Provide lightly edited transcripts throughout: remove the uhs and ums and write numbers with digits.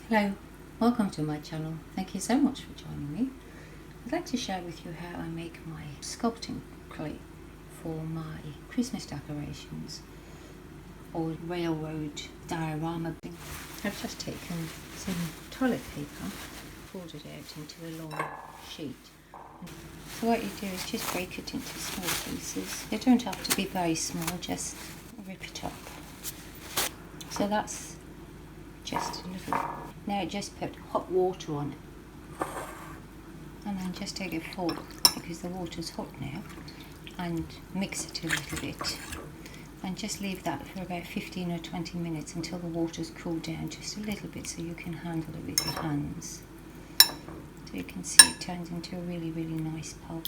Hello, welcome to my channel. Thank you so much for joining me. I'd like to share with you how I make my sculpting clay for my Christmas decorations or railroad diorama. I've just taken some toilet paper, folded it out into a long sheet. So what you do is just break it into small pieces. They don't have to be very small, just rip it up. So that's just a little. Now just put hot water on it, and then just take a fork, because the water's hot now, and mix it a little bit, and just leave that for about 15 or 20 minutes until the water's cooled down just a little bit, so you can handle it with your hands. So you can see it turns into a really nice pulp.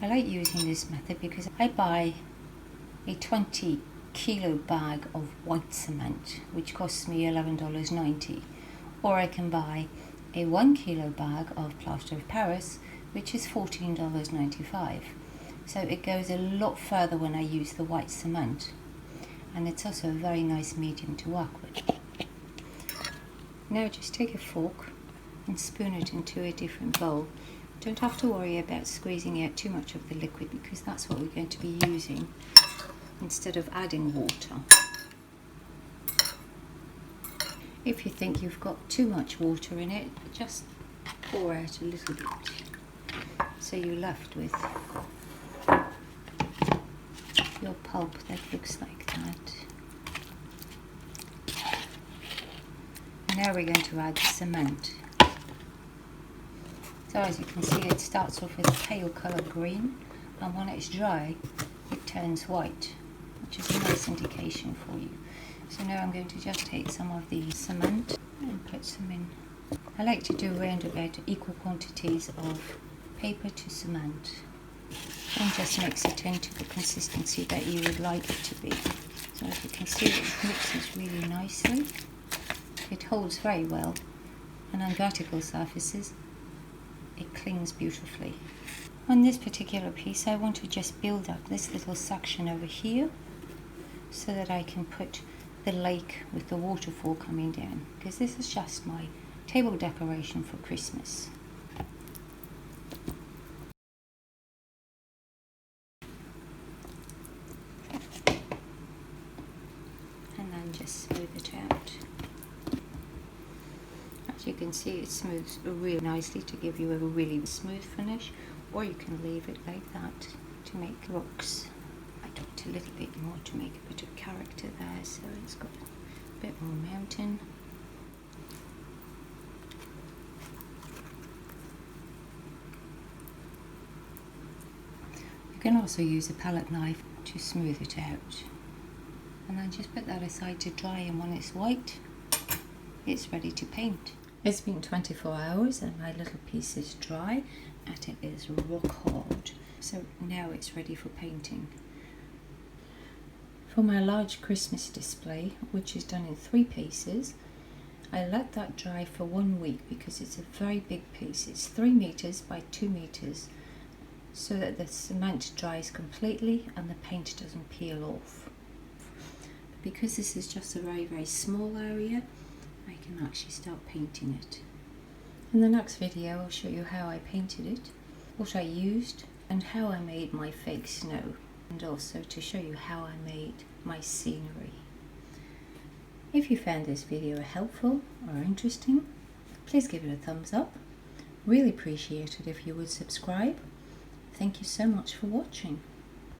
I like using this method because I buy a 20-kilo bag of white cement, which costs me $11.90, or I can buy a 1-kilo bag of plaster of Paris, which is $14.95. So it goes a lot further when I use the white cement, and it's also a very nice medium to work with. Now just take a fork and spoon it into a different bowl. Don't have to worry about squeezing out too much of the liquid, because that's what we're going to be using instead of adding water. If you think you've got too much water in it, just pour out a little bit, so you're left with your pulp that looks like that. Now we're going to add cement. So as you can see, it starts off with a pale colour green, and when it's dry it turns white, which is a nice indication for you. So now I'm going to just take some of the cement and put some in. I like to do around about equal quantities of paper to cement, and just mix it into the consistency that you would like it to be. So as you can see, it mixes really nicely. It holds very well, and on vertical surfaces it clings beautifully. On this particular piece, I want to just build up this little section over here, so that I can put the lake with the waterfall coming down, because this is just my table decoration for Christmas. And then just smooth it out. As you can see, it smooths really nicely to give you a really smooth finish, or you can leave it like that to make rocks. I talked a little bit more to make a bit of character there, so it's got a bit more mountain. You can also use a palette knife to smooth it out, and then just put that aside to dry, and when it's white, it's ready to paint. It's been 24 hours and my little piece is dry, and it is rock hard. So now it's ready for painting. For my large Christmas display, which is done in 3 pieces, I let that dry for 1 week, because it's a very big piece. It's 3 meters by 2 meters, so that the cement dries completely and the paint doesn't peel off. But because this is just a very small area, I can actually start painting it. In the next video I'll show you how I painted it, what I used, and how I made my fake snow, and also to show you how I made my scenery. If you found this video helpful or interesting, please give it a thumbs up. Really appreciate it if you would subscribe. Thank you so much for watching.